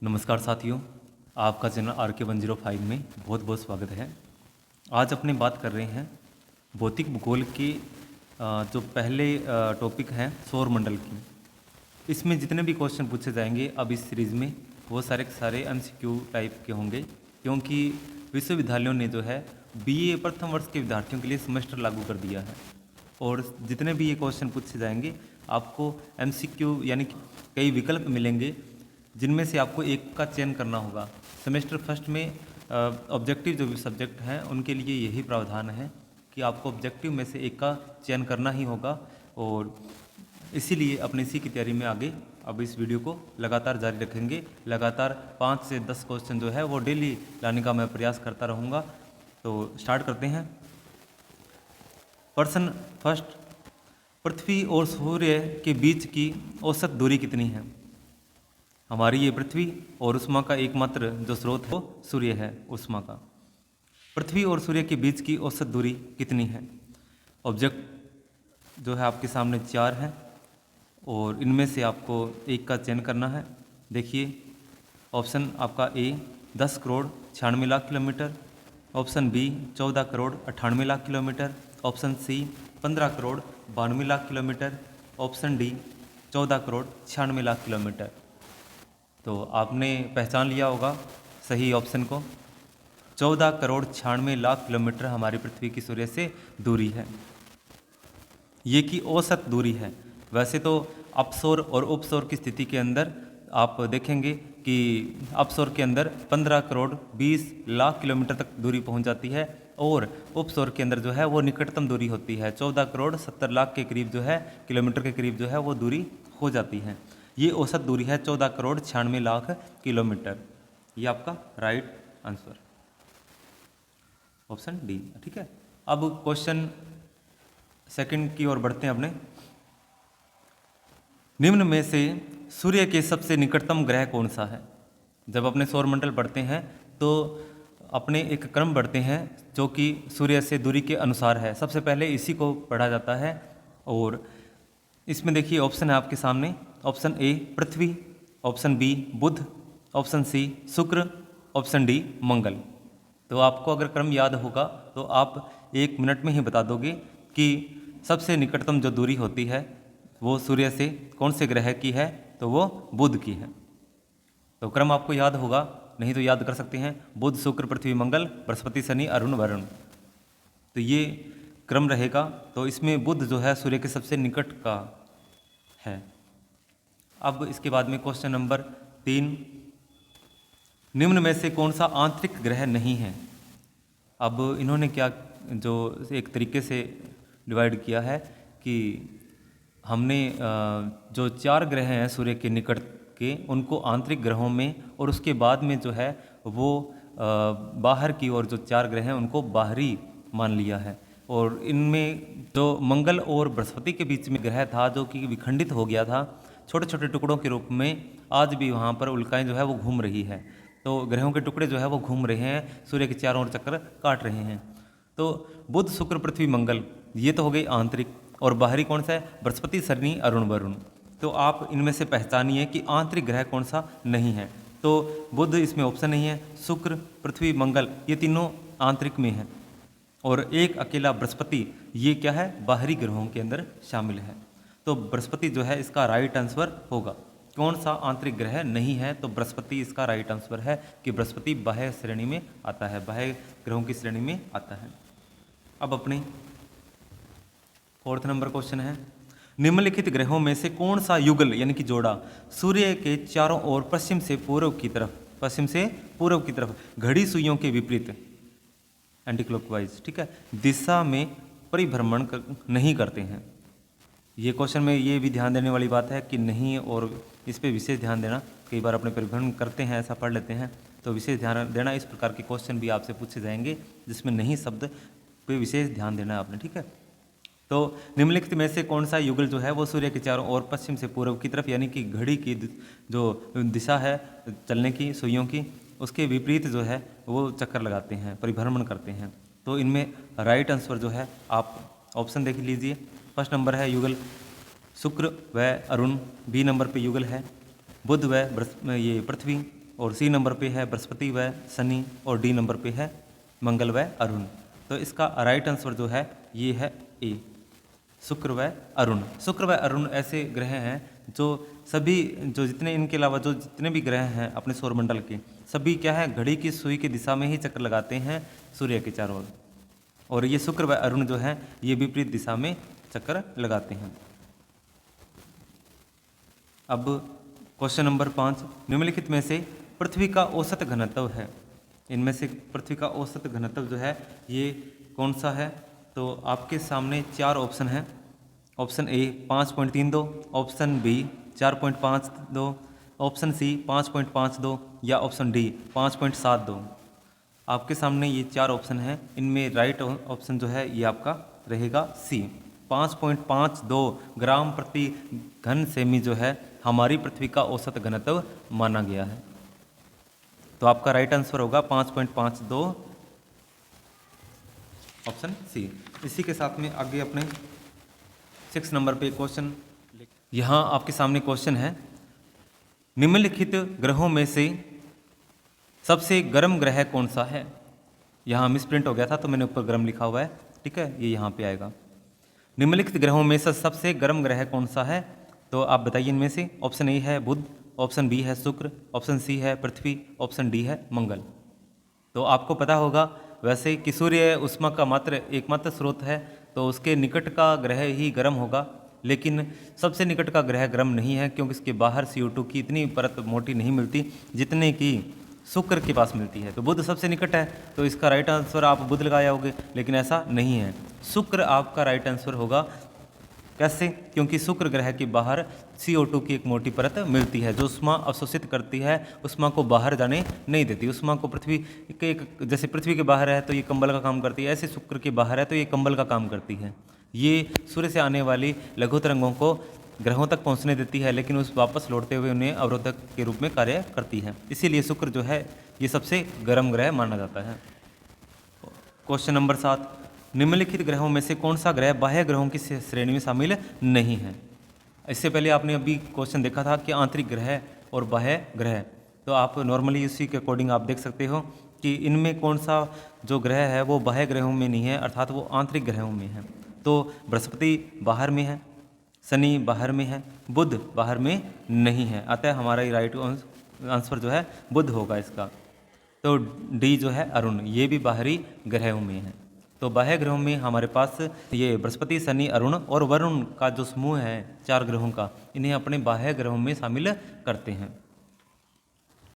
नमस्कार साथियों, आपका चैनल RK105 में बहुत बहुत स्वागत है। आज अपने बात कर रहे हैं भौतिक भूगोल के जो पहले टॉपिक हैं सौरमंडल की। इसमें जितने भी क्वेश्चन पूछे जाएंगे अब इस सीरीज़ में वो सारे के सारे MCQ टाइप के होंगे, क्योंकि विश्वविद्यालयों ने जो है BA प्रथम वर्ष के विद्यार्थियों के लिए सेमेस्टर लागू कर दिया है और जितने भी ये क्वेश्चन पूछे जाएंगे आपको MCQ यानी कि कई विकल्प मिलेंगे जिनमें से आपको एक का चयन करना होगा। सेमेस्टर फर्स्ट में ऑब्जेक्टिव जो भी सब्जेक्ट हैं उनके लिए यही प्रावधान है कि आपको ऑब्जेक्टिव में से एक का चयन करना ही होगा और इसीलिए अपनी इसी की तैयारी में आगे अब इस वीडियो को लगातार जारी रखेंगे। लगातार 5 से 10 क्वेश्चन जो है वो डेली लाने का मैं प्रयास करता रहूँगा। तो स्टार्ट करते हैं। प्रश्न फर्स्ट, पृथ्वी और सूर्य के बीच की औसत दूरी कितनी है? हमारी ये पृथ्वी और उष्मा का एकमात्र जो स्रोत है वो सूर्य है उष्मा का। पृथ्वी और सूर्य के बीच की औसत दूरी कितनी है? ऑब्जेक्ट जो है आपके सामने 4 है और इनमें से आपको एक का चयन करना है। देखिए, ऑप्शन आपका A 10 crore 96 lakh kilometre, option B 14 crore 98 lakh kilometre, option C 15 crore 92 lakh kilometre, option D 14 crore 96 lakh kilometre. तो आपने पहचान लिया होगा सही ऑप्शन को। 14 करोड़ 96 लाख किलोमीटर हमारी पृथ्वी की सूर्य से दूरी है। ये की औसत दूरी है। वैसे तो अपसौर और उपसौर की स्थिति के अंदर आप देखेंगे कि अपसौर के अंदर 15 करोड़ 20 लाख किलोमीटर तक दूरी पहुंच जाती है और उपसौर के अंदर जो है वो निकटतम दूरी होती है 14 करोड़ 70 लाख के करीब जो है किलोमीटर के करीब जो है वो दूरी हो जाती है। ये औसत दूरी है 14 करोड़ 96 लाख किलोमीटर। ये आपका राइट आंसर ऑप्शन डी, ठीक है। अब क्वेश्चन सेकंड की ओर बढ़ते हैं अपने। निम्न में से सूर्य के सबसे निकटतम ग्रह कौन सा है? जब अपने सौरमंडल पढ़ते हैं तो अपने एक क्रम बढ़ते हैं जो कि सूर्य से दूरी के अनुसार है। सबसे पहले इसी को पढ़ा जाता है और इसमें देखिए ऑप्शन है आपके सामने। ऑप्शन ए पृथ्वी, ऑप्शन बी बुध, ऑप्शन सी शुक्र, ऑप्शन डी मंगल। तो आपको अगर क्रम याद होगा तो आप 1 मिनट में ही बता दोगे कि सबसे निकटतम जो दूरी होती है वो सूर्य से कौन से ग्रह की है, तो वो बुध की है। तो क्रम आपको याद होगा, नहीं तो याद कर सकते हैं। बुध शुक्र पृथ्वी मंगल, बृहस्पति शनि अरुण वरुण। तो ये क्रम रहेगा। तो इसमें बुध जो है सूर्य के सबसे निकट का है। अब इसके बाद में क्वेश्चन नंबर 3, निम्न में से कौन सा आंतरिक ग्रह नहीं है? अब इन्होंने क्या जो एक तरीके से डिवाइड किया है कि हमने जो 4 ग्रह हैं सूर्य के निकट के उनको आंतरिक ग्रहों में और उसके बाद में जो है वो बाहर की ओर जो 4 ग्रह हैं उनको बाहरी मान लिया है। और इनमें जो मंगल और बृहस्पति के बीच में ग्रह था जो कि विखंडित हो गया था छोटे छोटे टुकड़ों के रूप में, आज भी वहाँ पर उल्काएं जो है वो घूम रही है। तो ग्रहों के टुकड़े जो है वो घूम रहे हैं, सूर्य के चारों ओर चक्कर काट रहे हैं। तो बुध शुक्र पृथ्वी मंगल ये तो हो गई आंतरिक, और बाहरी कौन सा है? बृहस्पति शनि अरुण वरुण। तो आप इनमें से पहचानिए कि आंतरिक ग्रह कौन सा नहीं है। तो बुध इसमें ऑप्शन नहीं है, शुक्र पृथ्वी मंगल ये तीनों आंतरिक में हैं और एक अकेला बृहस्पति ये क्या है? बाहरी ग्रहों के अंदर शामिल है। तो बृहस्पति जो है इसका राइट आंसर होगा। कौन सा आंतरिक ग्रह नहीं है? तो बृहस्पति इसका राइट आंसर है कि बृहस्पति बाह्य श्रेणी में आता है, बाह्य ग्रहों की श्रेणी में आता है। अब अपने 4th नंबर क्वेश्चन है, निम्नलिखित ग्रहों में से कौन सा युगल यानी कि जोड़ा सूर्य के चारों ओर पश्चिम से पूर्व की तरफ घड़ी सुइयों के विपरीत एंटी क्लॉकवाइज, ठीक है, दिशा में परिभ्रमण नहीं करते हैं? ये क्वेश्चन में ये भी ध्यान देने वाली बात है कि नहीं, और इस पे विशेष ध्यान देना। कई बार अपने परिभ्रमण करते हैं, ऐसा पढ़ लेते हैं, तो विशेष ध्यान देना। इस प्रकार के क्वेश्चन भी आपसे पूछे जाएंगे जिसमें नहीं शब्द पे विशेष ध्यान देना है आपने, ठीक है। तो निम्नलिखित में से कौन सा युगल जो है वो सूर्य के चारों ओर पश्चिम से पूर्व की तरफ यानी कि घड़ी की जो दिशा है चलने की सुइयों की उसके विपरीत जो है वो चक्कर लगाते हैं, परिभ्रमण करते हैं? तो इनमें राइट आंसर जो है आप ऑप्शन देख लीजिए। फर्स्ट नंबर है युगल शुक्र व अरुण, बी नंबर पे युगल है बुध व ये पृथ्वी, और सी नंबर पे है बृहस्पति व शनि, और डी नंबर पे है मंगल व अरुण। तो इसका राइट आंसर जो है ये है ए, शुक्र व अरुण। शुक्र व अरुण ऐसे ग्रह हैं जो सभी, जो जितने इनके अलावा जो जितने भी ग्रह हैं अपने सौरमंडल के, सभी क्या है, घड़ी की सुई की दिशा में ही चक्कर लगाते हैं सूर्य के चारों ओर, और ये शुक्र व अरुण जो है ये विपरीत दिशा में चक्कर लगाते हैं। अब क्वेश्चन नंबर 5, निम्नलिखित में से पृथ्वी का औसत घनत्व है, इनमें से पृथ्वी का औसत घनत्व जो है ये कौन सा है? तो आपके सामने 4 ऑप्शन हैं। Option A 5.32, option B 4.52, option C 5.52 या ऑप्शन डी 5.72। आपके सामने ये 4 ऑप्शन हैं, इनमें राइट ऑप्शन जो है ये आपका रहेगा सी, 5.52 ग्राम प्रति घन सेमी जो है हमारी पृथ्वी का औसत घनत्व माना गया है। तो आपका राइट आंसर होगा 5.52, ऑप्शन सी। इसी के साथ में आगे अपने 6 नंबर पे क्वेश्चन, यहाँ आपके सामने क्वेश्चन है, निम्नलिखित ग्रहों में से सबसे गर्म ग्रह कौन सा है? यहाँ मिसप्रिंट हो गया था तो मैंने ऊपर गर्म लिखा हुआ है, ठीक है, ये यहाँ पे आएगा। निम्नलिखित ग्रहों में से सबसे गर्म ग्रह कौन सा है? तो आप बताइए इनमें से। ऑप्शन ए है बुध, ऑप्शन बी है शुक्र, ऑप्शन सी है पृथ्वी, ऑप्शन डी है मंगल। तो आपको पता होगा वैसे कि सूर्य उष्मा का मात्र एकमात्र स्रोत है, तो उसके निकट का ग्रह ही गर्म होगा, लेकिन सबसे निकट का ग्रह गर्म नहीं है क्योंकि इसके बाहर CO2 की इतनी परत मोटी नहीं मिलती जितने की शुक्र के पास मिलती है। तो बुध सबसे निकट है, तो इसका राइट आंसर आप बुध लगाया होगे, लेकिन ऐसा नहीं है, शुक्र आपका राइट आंसर होगा। कैसे? क्योंकि शुक्र ग्रह के बाहर CO2 की एक मोटी परत मिलती है जो उष्मा अवशोषित करती है, उष्मा को बाहर जाने नहीं देती। उष्मा को पृथ्वी के, जैसे पृथ्वी के बाहर है तो ये कंबल का काम करती है, ऐसे शुक्र के बाहर है तो ये कंबल का काम करती है। ये सूर्य से आने वाली लघु तरंगों को ग्रहों तक पहुंचने देती है, लेकिन उस वापस लौटते हुए उन्हें अवरोधक के रूप में कार्य करती है। इसीलिए शुक्र जो है ये सबसे गर्म ग्रह माना जाता है। क्वेश्चन नंबर 7, निम्नलिखित ग्रहों में से कौन सा ग्रह बाह्य ग्रहों की श्रेणी में शामिल नहीं है? इससे पहले आपने अभी क्वेश्चन देखा था कि आंतरिक ग्रह और बाह्य ग्रह, तो आप नॉर्मली उसी के अकॉर्डिंग आप देख सकते हो कि इनमें कौन सा जो ग्रह है वो बाह्य ग्रहों में नहीं है, अर्थात वो आंतरिक ग्रहों में है। तो बृहस्पति बाहर में है, शनि बाहर में है, बुध बाहर में नहीं है, अतः हमारा ये राइट आंसर जो है बुध होगा इसका। तो डी जो है अरुण, ये भी बाहरी ग्रहों में है। तो बाह्य ग्रहों में हमारे पास ये बृहस्पति, शनि, अरुण और वरुण का जो समूह है 4 ग्रहों का, इन्हें अपने बाह्य ग्रहों में शामिल करते हैं।